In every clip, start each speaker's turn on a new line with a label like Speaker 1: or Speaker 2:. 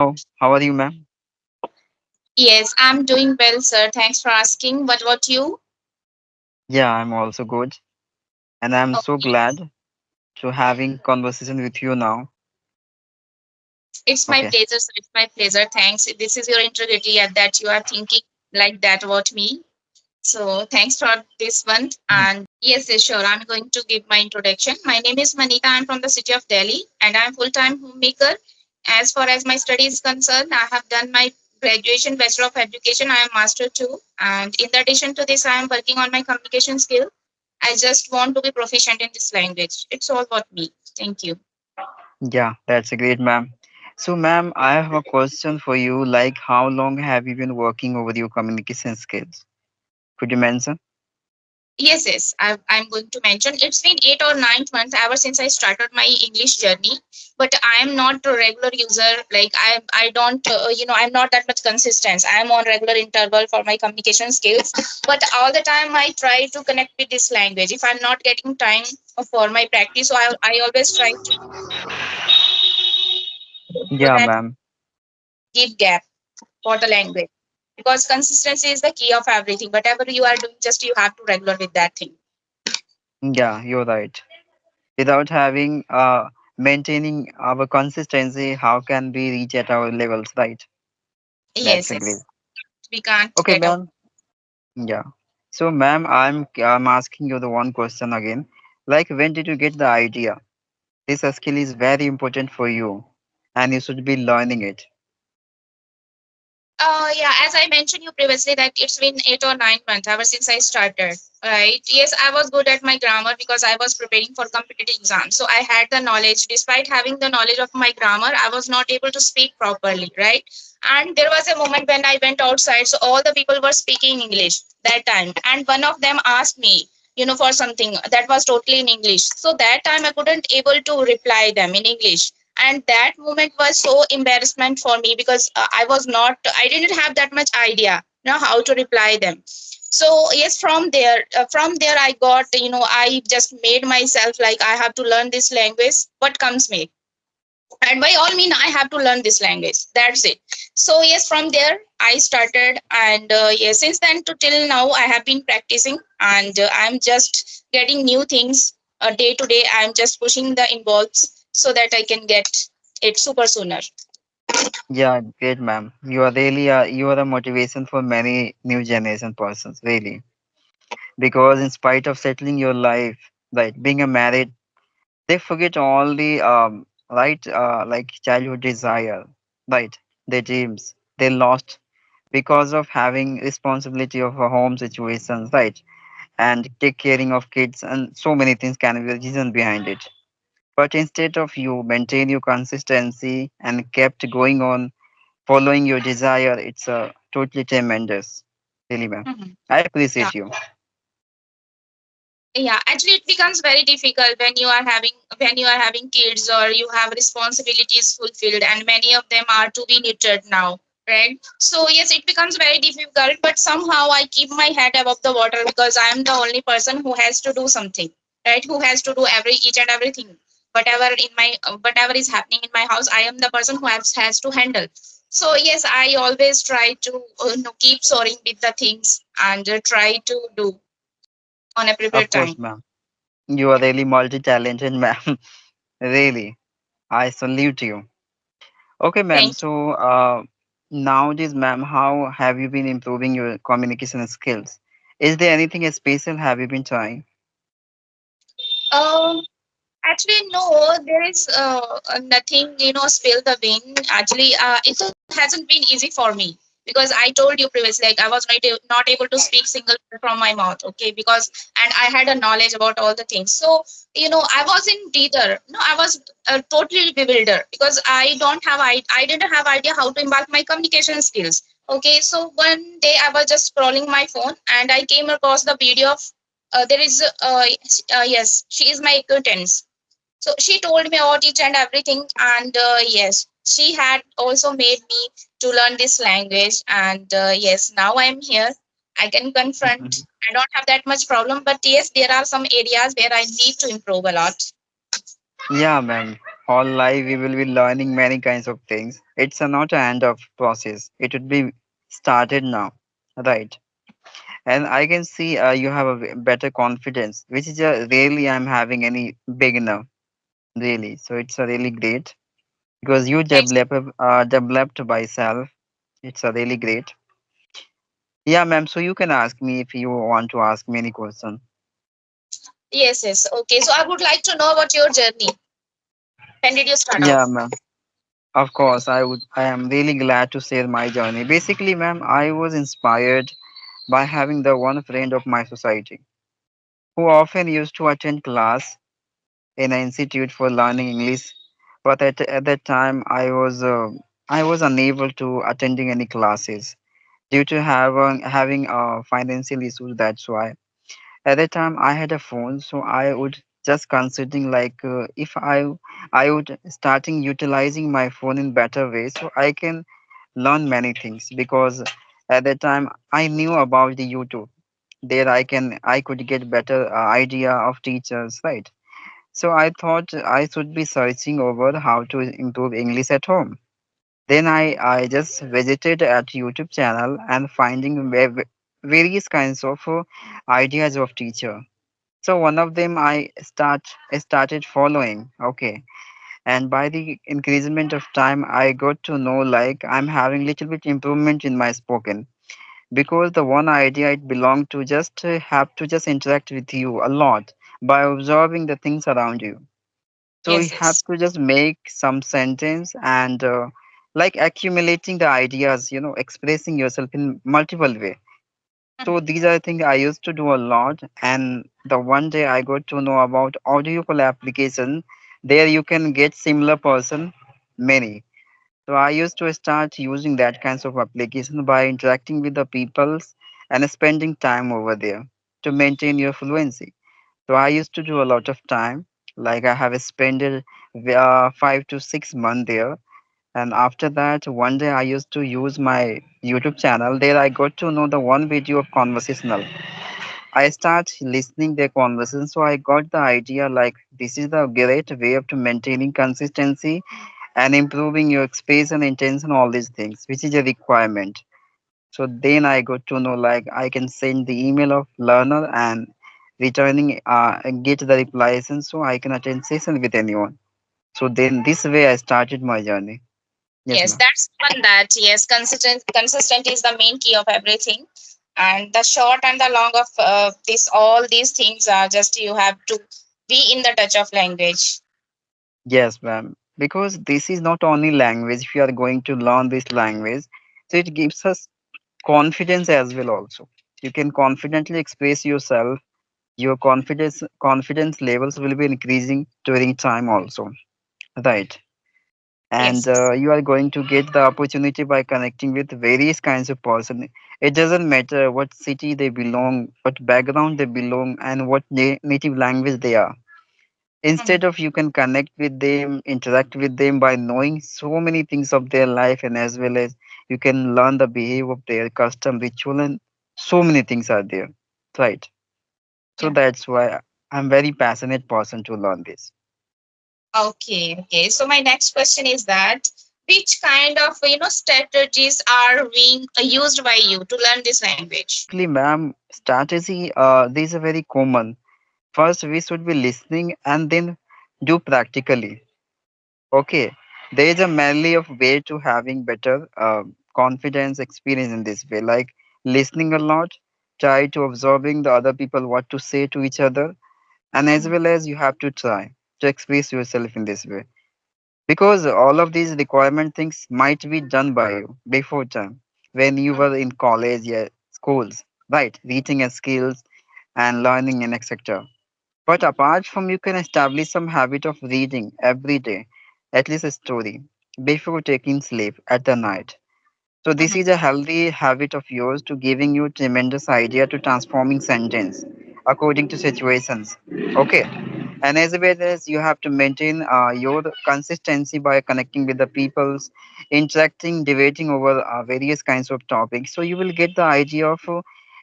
Speaker 1: How are you, ma'am?
Speaker 2: Yes, I'm doing well, sir. Thanks for asking. What about you?
Speaker 1: Yeah, I'm also good, and I'm so
Speaker 2: Okay.
Speaker 1: glad to having conversation with you now.
Speaker 2: It's my
Speaker 1: Okay.
Speaker 2: pleasure, sir. It's my pleasure. Thanks. This is your integrity and that you are thinking like that about me. So thanks for this one.
Speaker 1: Mhm.
Speaker 2: And yes, sure. I'm going to give my introduction. My name is Manita. I'm from the city of Delhi and I'm full-time homemaker. As far as my study is concerned, I have done my graduation, Bachelor of Education. I am Master too. And in addition to this, I am working on my communication skill. I just want to be proficient in this language. It's all about me. Thank you.
Speaker 1: Yeah, that's a great, ma'am. So, ma'am, I have a question for you. Like, how long have you been working over your communication skills? Could you mention?
Speaker 2: Yes. I'm going to mention it's been 8 or 9 months ever since I started my English journey. But I am not a regular user. Like I don't, I'm not that much consistent. I am on regular interval for my communication skills. But all the time I try to connect with this language. If I'm not getting time for my practice, so I always try to so
Speaker 1: Yeah,
Speaker 2: that
Speaker 1: ma'am.
Speaker 2: give gap for the language because consistency is the key of everything. Whatever you are doing, just you have to regular with that thing.
Speaker 1: Yeah, you're right. Without having maintaining our consistency, how can we reach at our levels, right?
Speaker 2: Yes,
Speaker 1: That's a great.
Speaker 2: yes. We can't
Speaker 1: Okay,
Speaker 2: get out.
Speaker 1: ma'am. Yeah. So, ma'am, I'm asking you the one question again. Like, when did you get the idea? This skill is very important for you, and you should be learning it.
Speaker 2: Yeah, as I mentioned you previously that it's been 8 or 9 months ever since I started. Right. Yes, I was good at my grammar because I was preparing for competitive exams. So I had the knowledge. Despite having the knowledge of my grammar, I was not able to speak properly. Right. And there was a moment when I went outside, so all the people were speaking English that time. And one of them asked me, for something that was totally in English. So that time I couldn't able to reply them in English, and that moment was so embarrassment for me because I didn't have that much idea how to reply them. So yes, from there I got, I just made myself like I have to learn this language what comes me, and by all means I have to learn this language. That's it. So yes, from there I started, and yes, since then till now I have been practicing, and I'm just getting new things day to day. I'm just pushing the involves so that I can get it super sooner.
Speaker 1: Yeah, great, ma'am. You are a motivation for many new generation persons, really. Because in spite of settling your life, right, being a married, they forget all the like childhood desire, right, their dreams they lost because of having responsibility of a home situations, right, and take caring of kids, and so many things can be the reason behind it. But instead of you maintain your consistency and kept going on following your desire, it's totally tremendous, really, ma'am.
Speaker 2: Mhm.
Speaker 1: I
Speaker 2: Yeah.
Speaker 1: appreciate you.
Speaker 2: Yeah, actually it becomes very difficult when you are having kids or you have responsibilities fulfilled, and many of them are to be nurtured now, right? So yes, it becomes very difficult, but somehow I keep my head above the water because I am the only person who has to do something, right? Who has to do each and everything. Whatever is happening in my house, I am the person who has to handle. So yes, I always try to keep soaring with the things and try to do on a
Speaker 1: Of
Speaker 2: prepared
Speaker 1: course,
Speaker 2: time.
Speaker 1: ma'am. You are really multi-talented, ma'am. Really, I salute you. Okay, ma'am.
Speaker 2: Thank you.
Speaker 1: So, nowadays, ma'am, how have you been improving your communication skills? Is there anything special have you been trying?
Speaker 2: Um, Actually, no, there is nothing, spill the bean. Actually, it hasn't been easy for me because I told you previously, like I was not able to speak single word from my mouth, okay, and I had a knowledge about all the things. So, I was in teeter. No, I was totally bewildered because I didn't have idea how to embark my communication skills. Okay, so one day I was just scrolling my phone and I came across the video of there is yes, she is my acquaintance. So she told me about each and everything, and yes, she had also made me to learn this language. And yes, now I'm here. I can confront.
Speaker 1: Mhm.
Speaker 2: I don't have that much problem, but yes, there are some areas where I need to improve a lot.
Speaker 1: Yeah, ma'am. all life we will be learning many kinds of things. It's not an end of process. It would be started now, right? And I can see you have a better confidence, which is really I'm having any beginner really. So it's a really great because you
Speaker 2: Thanks.
Speaker 1: developed by self. It's a really great. Yeah, ma'am. So you can ask me if you want to ask me any question.
Speaker 2: Yes, yes. Okay. So I would like to know about your journey. When did you start
Speaker 1: Yeah,
Speaker 2: off?
Speaker 1: ma'am. Of course, I would. I am really glad to share my journey. Basically, ma'am, I was inspired by having the one friend of my society who often used to attend class in an institute for learning English. But at that time, I was unable to attending any classes due to having financial issues. That's why at that time I had a phone, so I would just considering like if I would starting utilizing my phone in better ways, so I can learn many things because at that time I knew about the YouTube. There I could get better idea of teachers, right? So I thought I should be searching over how to improve English at home. Then I just visited at YouTube channel and finding various kinds of ideas of teacher. So one of them I started following. Okay. And by the increasement of time I got to know like I'm having little bit improvement in my spoken because the one idea it belonged to just have to just interact with you a lot by observing the things around you. So you
Speaker 2: Yes,
Speaker 1: have
Speaker 2: yes.
Speaker 1: to just make some sentence and like accumulating the ideas, expressing yourself in multiple way. So
Speaker 2: Mhm.
Speaker 1: these are things I used to do a lot. And the one day I got to know about audio call application. There you can get similar person many. So I used to start using that kinds of application by interacting with the peoples and spending time over there to maintain your fluency. So I used to do a lot of time. Like I have spent 5 to 6 months there. And after that, one day I used to use my YouTube channel. There I got to know the one video of conversational. I start listening their conversation, so I got the idea like this is the great way of to maintaining consistency and improving your space and intention, all these things, which is a requirement. So then I got to know like I can send the email of learner and returning and get the replies, and so I can attend session with anyone. So then this way I started my journey. Yes,
Speaker 2: Yes,
Speaker 1: ma'am.
Speaker 2: that's one that yes, consistent is the main key of everything. And the short and the long of this all these things are just you have to be in the touch of language.
Speaker 1: Yes, ma'am. Because this is not only language. If you are going to learn this language, so it gives us confidence as well. Also, you can confidently express yourself. Your confidence levels will be increasing during time also, right? And
Speaker 2: Yes.
Speaker 1: you are going to get the opportunity by connecting with various kinds of person. It doesn't matter what city they belong, what background they belong, and what native language they are. Instead
Speaker 2: Mhm.
Speaker 1: of you can connect with them, interact with them by knowing so many things of their life, and as well as you can learn the behavior of their custom ritual, and so many things are there, right? So
Speaker 2: Yeah.
Speaker 1: that's why I'm very passionate person to learn this.
Speaker 2: Okay. Okay. So my next question is that which kind of strategies are being used by you to learn this language?
Speaker 1: Basically, ma'am, strategy, these are very common. First we should be listening and then do practically. Okay, there is a mainly of way to having better confidence experience in this way, like listening a lot, try to observing the other people what to say to each other, and as
Speaker 2: Mhm.
Speaker 1: well as you have to try to express yourself in this way, because all of these requirement things might be done by you before time when you
Speaker 2: Mhm.
Speaker 1: were in college, yeah, schools, right? Reading and skills and learning and etc. But apart from, you can establish some habit of reading every day, at least a story, before taking sleep at the night. So this
Speaker 2: Mhm.
Speaker 1: is a healthy habit of yours to giving you tremendous idea to transforming sentence according to situations. Okay. And as well as you have to maintain your consistency by connecting with the peoples, interacting, debating over various kinds of topics. So you will get the idea of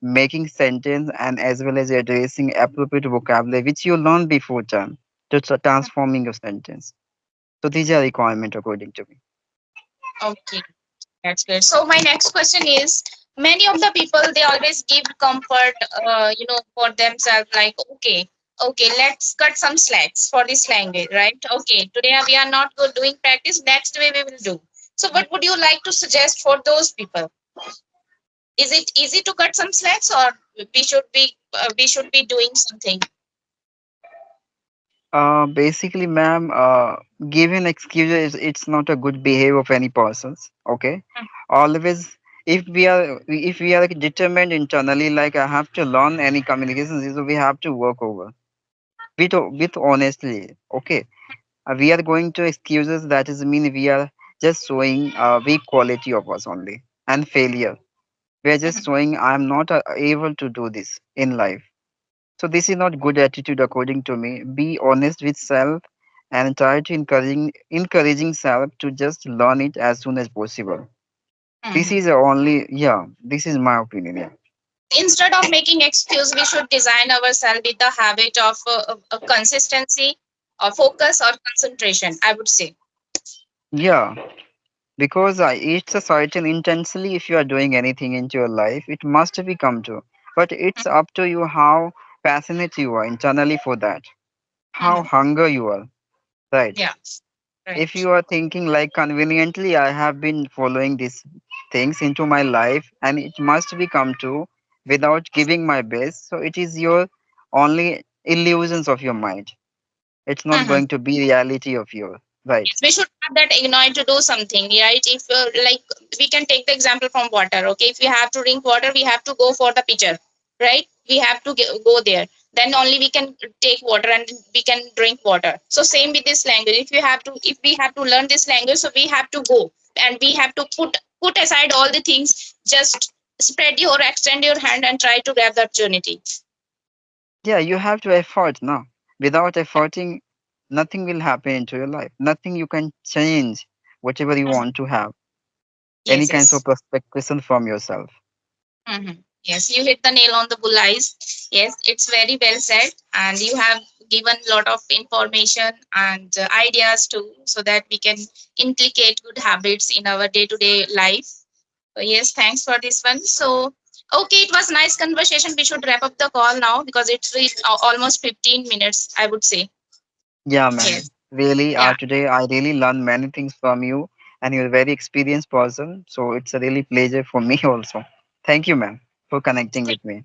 Speaker 1: making sentence and as well as addressing appropriate vocabulary which you learned before time to transforming your sentence. So these are requirement according to me.
Speaker 2: Okay. That's good. So my next question is, many of the people they always give comfort, for themselves. Like, okay, let's cut some slacks for this language, right? Okay, today we are not good doing practice. Next way we will do. So, what would you like to suggest for those people? Is it easy to cut some slacks, or we should be doing something?
Speaker 1: Basically, ma'am, giving excuses it's not a good behavior of any persons. Okay, always if we are like, determined internally, like I have to learn any communication, so we have to work over with honestly. Okay, we are going to excuses that is mean we are just showing weak quality of us only and failure. We are just showing I'm not able to do this in life. So this is not good attitude according to me. Be honest with self and try to encouraging self to just learn it as soon as possible. This
Speaker 2: Mhm.
Speaker 1: is the only yeah. This is my opinion. Yeah.
Speaker 2: Instead of making excuse, we should design ourselves with the habit of consistency or focus or concentration, I would say.
Speaker 1: Yeah. Because it's a certain intensely if you are doing anything into your life, it must be come to. But it's up to you how passionate you are internally for that. How
Speaker 2: Mhm.
Speaker 1: hunger you are. Right.
Speaker 2: Yeah,
Speaker 1: If
Speaker 2: right.
Speaker 1: you are thinking like conveniently I have been following these things into my life and it must be come to without giving my best, so it is your only illusions of your mind. It's not
Speaker 2: Mhm.
Speaker 1: going to be reality of your right.
Speaker 2: Yes, we should have that ignite to do something, right? If like we can take the example from water. Okay, if we have to drink water, we have to go for the pitcher, right? We have to go there. Then only we can take water and we can drink water. So same with this language. If we have to learn this language, so we have to go and we have to put aside all the things. Just spread your extend your hand and try to grab the opportunity.
Speaker 1: Yeah, you have to effort now. Without efforting, nothing will happen into your life. Nothing you can change whatever you
Speaker 2: Mhm.
Speaker 1: want to have. Any
Speaker 2: Yes,
Speaker 1: kinds of
Speaker 2: yes.
Speaker 1: perspective from yourself.
Speaker 2: Yes, you hit the nail on the bull eyes. Yes, it's very well said, and you have given a lot of information and ideas too, so that we can inculcate good habits in our day-to-day life. So yes, thanks for this one. So okay, it was nice conversation. We should wrap up the call now because it's reached almost 15 minutes, I would say.
Speaker 1: Yeah,
Speaker 2: Yes,
Speaker 1: man. Really,
Speaker 2: yeah.
Speaker 1: today I really learned many things from you, and you're a very experienced person. So it's a really pleasure for me also. Thank you, ma'am, for connecting with me.